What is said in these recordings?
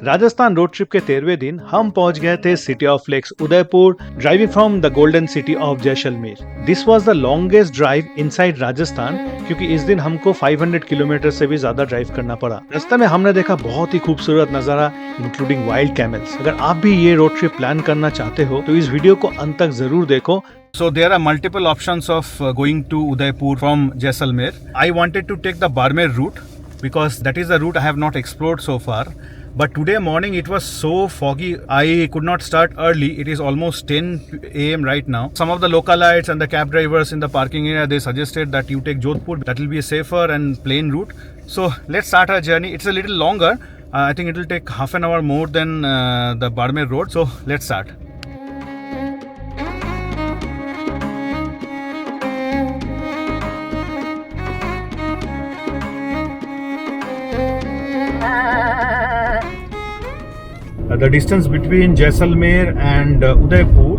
Rajasthan road trip के 13वें दिन हम पहुंच गए थे city of lakes Udaipur, driving from the golden city of Jaisalmer. This was the longest drive inside Rajasthan, क्योंकि इस दिन हमको 500 किलोमीटर से भी ज्यादा ड्राइव करना पड़ा। रास्ते में हमने देखा बहुत ही खूबसूरत नजारा, इंक्लूडिंग वाइल्ड कैमल्स। अगर आप भी ये रोड ट्रिप प्लान करना चाहते हो तो इस वीडियो को अंत तक जरूर देखो। So there are multiple options of going to Udaipur from Jaisalmer. I wanted to take the Barmer route because that is the route I have not explored so far. But today morning it was so foggy, I could not start early. It is almost 10 a.m. right now. Some of the localites and the cab drivers in the parking area, they suggested that you take Jodhpur. That will be a safer and plain route. So let's start our journey. It's a little longer. I think it will take half an hour more than the Barmer road. So let's start. The distance between Jaisalmer and Udaipur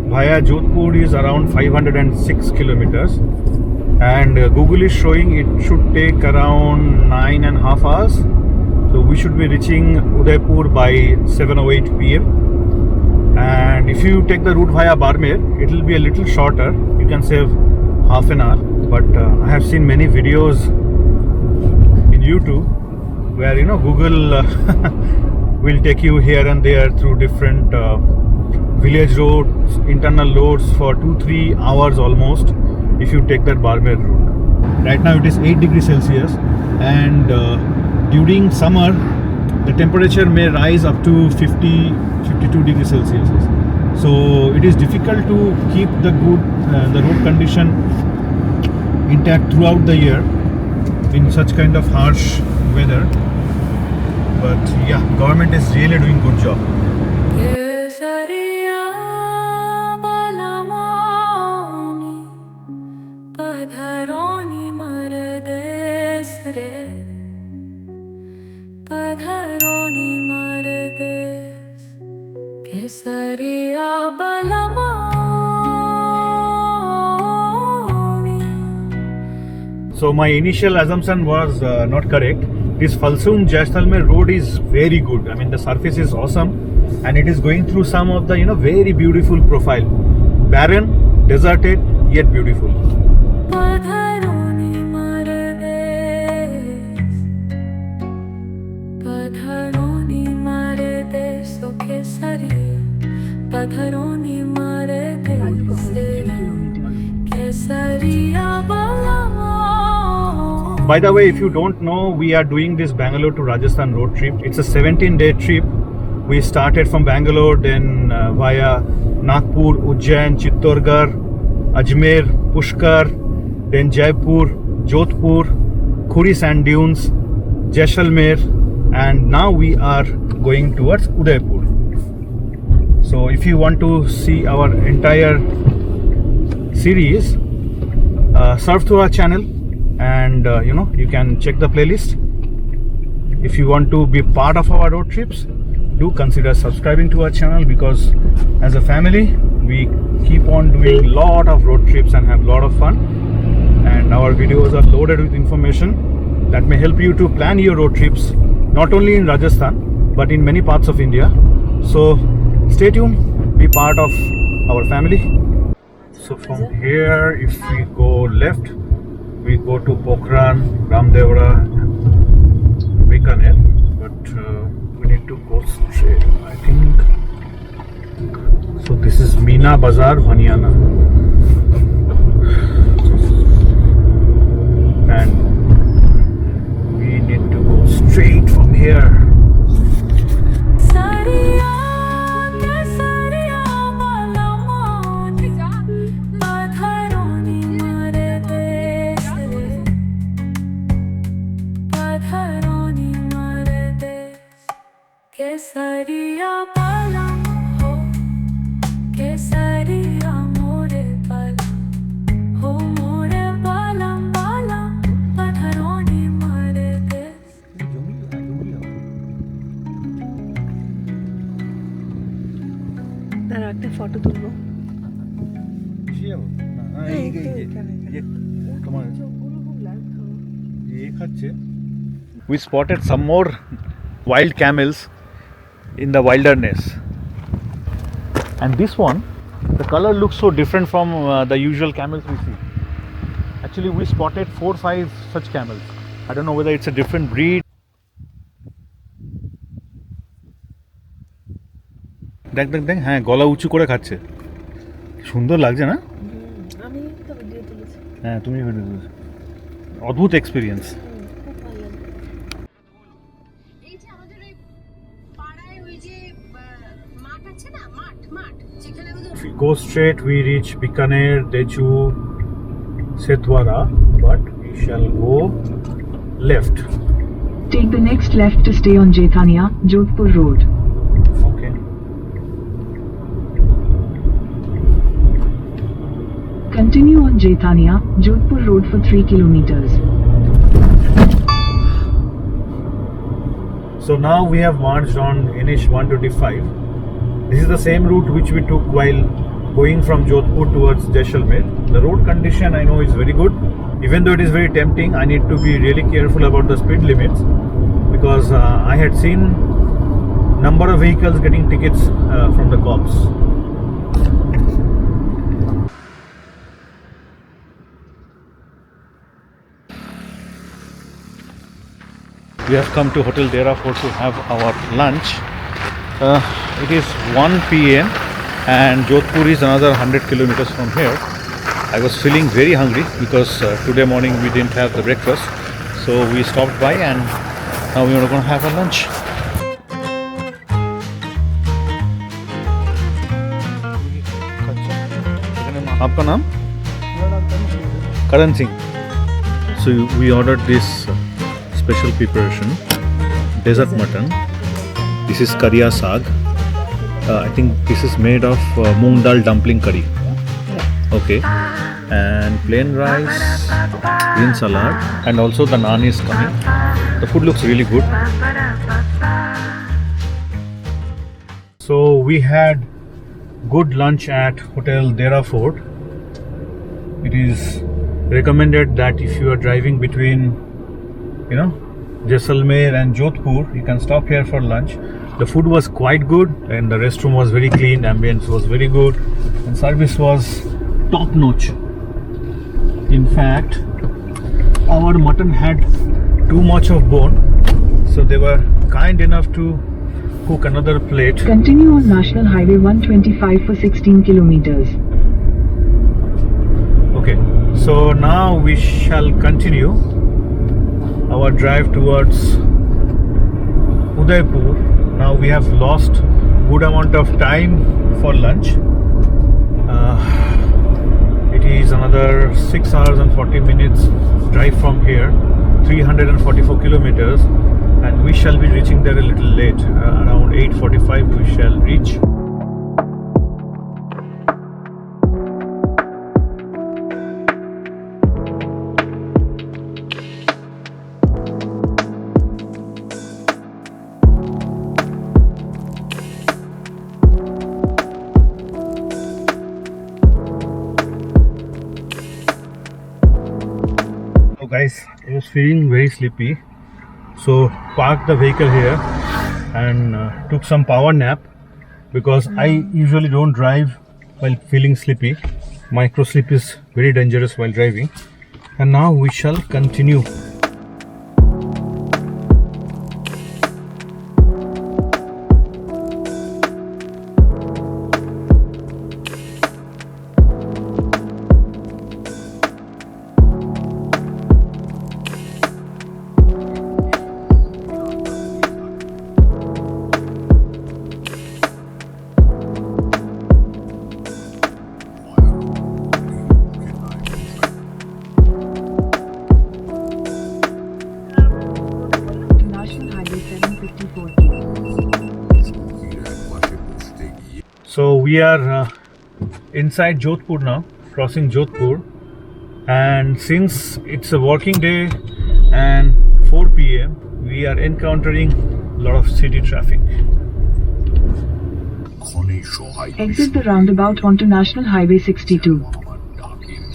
via Jodhpur is around 506 kilometers, and Google is showing it should take around 9.5 hours. So we should be reaching Udaipur by 7:08 p.m. And if you take the route via Barmer, it will be a little shorter. You can save half an hour. But I have seen many videos in YouTube where Google will take you here and there through different village roads, internal roads for 2-3 hours almost if you take that Barmer route. Right now it is 8 degrees Celsius, and during summer the temperature may rise up to 50-52 degrees Celsius. So it is difficult to keep the road condition intact throughout the year in such kind of harsh weather. But yeah, government is really doing good job. So my initial assumption was not correct. This Falsoon Jaisalmer road is very good. I mean, the surface is awesome, and it is going through some of the very beautiful profile, barren, deserted, yet beautiful. By the way, if you don't know, we are doing this Bangalore to Rajasthan road trip. It's a 17-day trip. We started from Bangalore, then via Nagpur, Ujjain, Chittorgarh, Ajmer, Pushkar, then Jaipur, Jodhpur, Khuri Sand Dunes, Jaisalmer, and now we are going towards Udaipur. So if you want to see our entire series, surf through our channel, and you can check the playlist. If you want to be part of our road trips, do consider subscribing to our channel, because as a family we keep on doing lot of road trips and have lot of fun, and our videos are loaded with information that may help you to plan your road trips not only in Rajasthan but in many parts of India. So stay tuned, be part of our family. So from here, if we go left, we go to Pokhran, Ramdevra, Bikaner, but we need to go straight, I think. So this is Meena Bazar, Vaniana, and we need to go straight from here. একটা photo তুলবো। We spotted some more wild camels in the wilderness. And this one, the color looks so different from the usual camels we see. Actually, we spotted 4-5 such camels. I don't know whether it's a different breed. দেখ দেখ দেখ, হ্যাঁ গলা উঁচু করে খাচ্ছে, সুন্দর লাগছে না? আমি তো ভিডিও তুলেছি। হ্যাঁ তুমি ভিডিও তুলেছো, অদ্ভুত এক্সপিরিয়েন্স। খুব ভালো লাগে। এই যে আমাদের ওই পাড়ায় ওই যে মাঠ আছে না, মাঠ যেখানে আমাদের If we go straight, we reach Bikaner, Dechu, Setwara, but we shall go left. Take the next left to stay on Jaithania, Jodhpur Road. Okay. Continue on Jaithania, Jodhpur Road for 3 kilometers. So now we have marched on NH 125. This is the same route which we took while going from Jodhpur towards Jaisalmer. The road condition I know is very good. Even though it is very tempting, I need to be really careful about the speed limits because I had seen number of vehicles getting tickets from the cops. We have come to Hotel Dera Fort to have our lunch. It is 1 p.m. and Jodhpur is another 100 kilometers from here. I was feeling very hungry because today morning we didn't have the breakfast, so we stopped by and now we are going to have our lunch. आपका नाम? Karan Singh. So we ordered this special preparation, desert mutton. This is kariya saag. I think this is made of moong dal dumpling curry. Okay. And plain rice, green salad, and also the naan is coming. The food looks really good. So we had good lunch at Hotel Dera Fort. It is recommended that if you are driving between, Jaisalmer and Jodhpur, you can stop here for lunch. The food was quite good and the restroom was very clean, ambience was very good, and service was top notch. In fact, our mutton had too much of bone, so they were kind enough to cook another plate. Continue on National Highway 125 for 16 kilometers. Okay, so now we shall continue our drive towards Udaipur. Now we have lost good amount of time for lunch. It is another 6 hours and 40 minutes drive from here, 344 kilometers, and we shall be reaching there a little late. Around 8:45 we shall reach. Guys, I was feeling very sleepy, so parked the vehicle here and took some power nap because I usually don't drive while feeling sleepy. Micro sleep is very dangerous while driving, and now we shall continue. So we are inside Jodhpur now, crossing Jodhpur, and since it's a working day and 4 p.m. we are encountering a lot of city traffic. Exit the roundabout onto National Highway 62.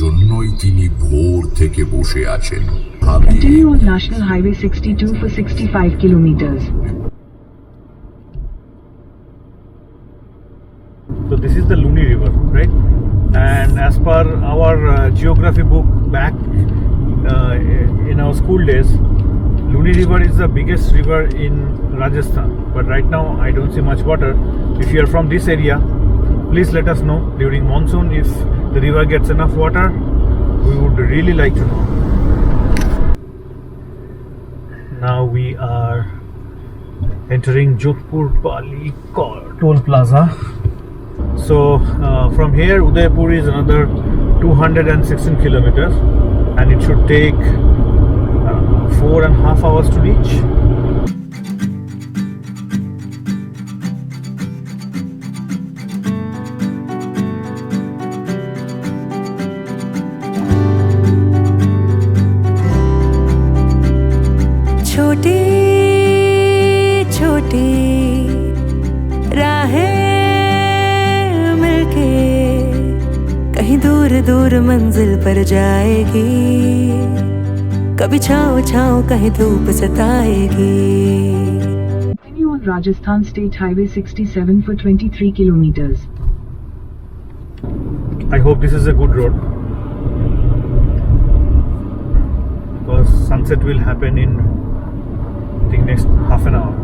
জন্যই তিনি ভোর থেকে বসে আছেন। Continue on National Highway 62 for 65 kilometers. the Luni River, right? And as per our geography book back in our school days, Luni River is the biggest river in Rajasthan. But right now I don't see much water. If you are from this area, please let us know during monsoon if the river gets enough water. We would really like to know. Now we are entering Jodhpur Pali Toll Plaza. So from here Udaipur is another 216 kilometers and it should take 4.5 hours to reach. छोटी छोटी राहें मिलके कहीं दूर दूर मंजिल पर जाएगी, कभी छाँव छाँव कहीं धूप सताएगी. Continue on Rajasthan State Highway 67 for 23 kilometers. I hope this is a good road because sunset will happen in I think next half an hour.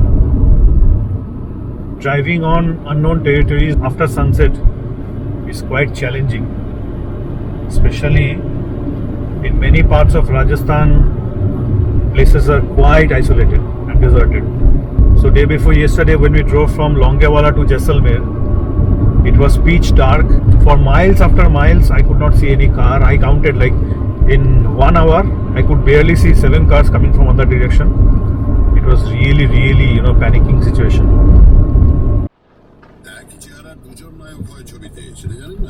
Driving on unknown territories after sunset is quite challenging, especially in many parts of Rajasthan. Places are quite isolated and deserted. So day before yesterday when we drove from Longewala to Jaisalmer, it was pitch dark. For miles after miles I could not see any car. I counted like in 1 hour I could barely see 7 cars coming from other direction. It was really panicking situation.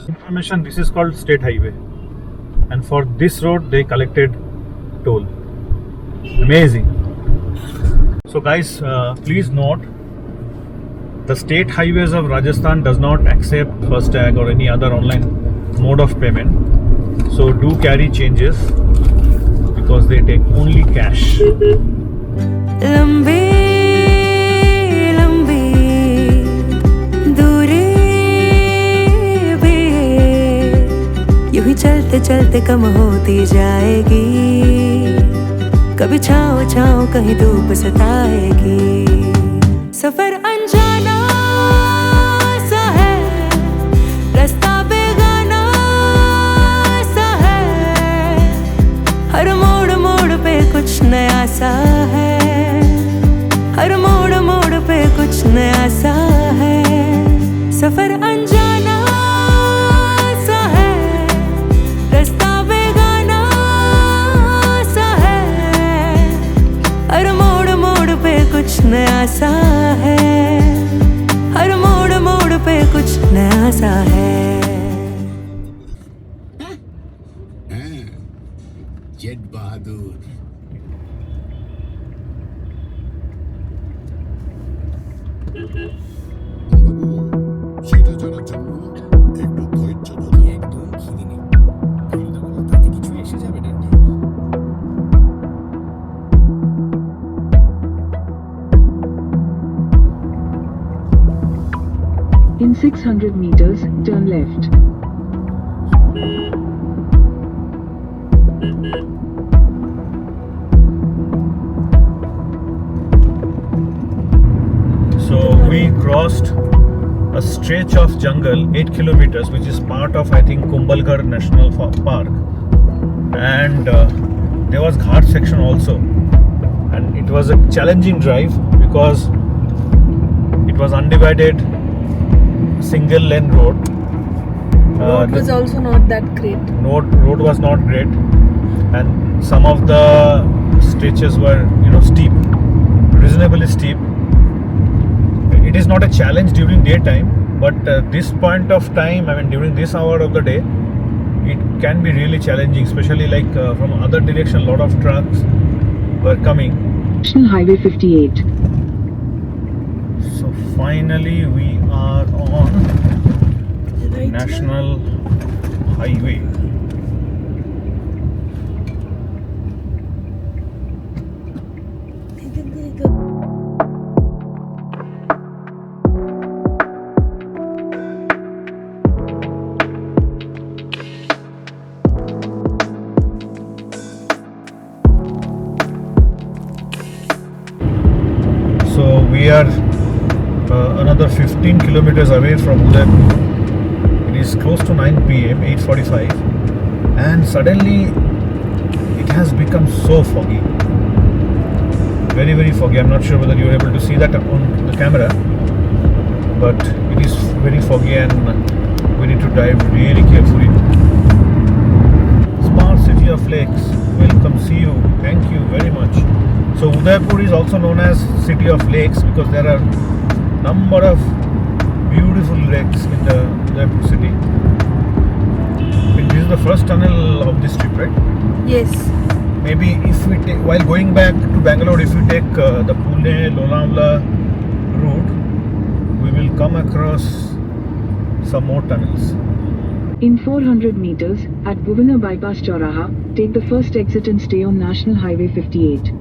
Information, this is called State Highway and for this road they collected toll. Amazing. So guys, please note the state highways of Rajasthan does not accept FASTag or any other online mode of payment. So do carry changes because they take only cash. लंबी लंबी दूरी भी यूं ही चलते चलते कम होती जाएगी, कभी छाँव छाँव कहीं धूप सताएगी. सफर अनजाना सा है, रास्ता बेगाना सा है, हर मोड़ मोड़ पे कुछ नया सा है, हर मोड़ मोड़ पे कुछ नया सा है. सफर अनजाना सा है, रास्ता बेगाना सा है, हर मोड़ मोड़ पे कुछ नया सा है, हर मोड़ मोड़ पे कुछ नया सा है. জেট বাহাদুর সেটা জানার জন্য একটু ধৈর্য ধরুন. একদম খিদে নেই, তাতে কিছু এসে যাবে না. In 600 meters, turn left. So we crossed a stretch of jungle 8 kilometers which is part of I think Kumbhalgarh National Park and there was Ghat section also and it was a challenging drive because it was undivided single lane road. Road was also not that great. Road was not great and some of the stretches were steep, reasonably steep. It is not a challenge during daytime, but this point of time, I mean during this hour of the day, it can be really challenging, especially like from other direction, lot of trucks were coming. National Highway 58. So finally we are on National Highway. we are another 15 kilometers away from Udaipur. It is close to 9 p.m., 8:45, and suddenly it has become so foggy. Very, very foggy. I'm not sure whether you're able to see that on the camera, but it is very foggy and we need to drive really carefully. Smart city of lakes welcomes you. Thank you very much. So Udaipur is also known as city of lakes because there are number of beautiful lakes in the Udaipur city. This is the first tunnel of this trip, right? Yes. Maybe if we take, while going back to Bangalore, if we take the Pune Lonavala route, we will come across some more tunnels. In 400 meters, at Bhuvana Bypass Chauraha, take the first exit and stay on National Highway 58.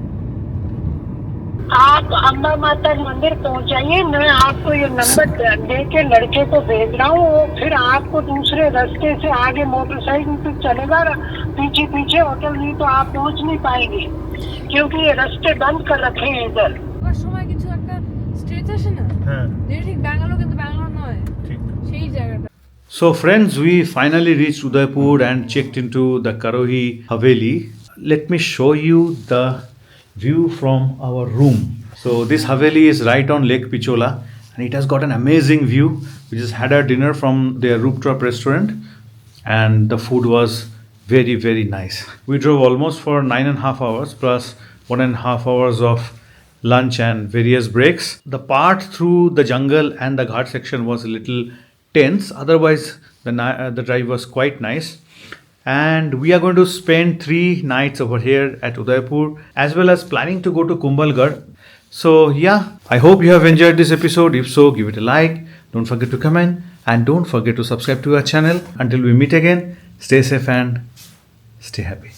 आप अम्बा माता मंदिर पहुंच जाइए। मैं आपको ये number दे के लड़के को भेज रहा हूँ, वो फिर आपको दूसरे रास्ते से आगे मोटरसाइकिल पे चलेगा, पीछे पीछे होटल नहीं तो आप पहुंच नहीं पाएंगे क्योंकि ये रास्ते बंद कर रखे हैं इधर। সময় কিছু একটা স্ট্রেচ আসে না, হ্যাঁ, যেটা ঠিক ব্যাঙ্গালোর কিন্তু ব্যাঙ্গালোর নয়, ঠিক। সেই জায়গাটা। So friends, we finally reached Udaipur and checked into the Karohi Haveli. Let me show you the view from our room. So this Haveli is right on Lake Pichola and it has got an amazing view. We just had our dinner from their rooftop restaurant and the food was very, very nice. We drove almost for 9.5 hours plus 1.5 hours of lunch and various breaks. The part through the jungle and the ghat section was a little tense. Otherwise, the drive was quite nice. And we are going to spend 3 nights over here at Udaipur as well as planning to go to Kumbhalgarh. So yeah, I hope you have enjoyed this episode. If so, give it a like. Don't forget to comment and don't forget to subscribe to our channel. Until we meet again, stay safe and stay happy.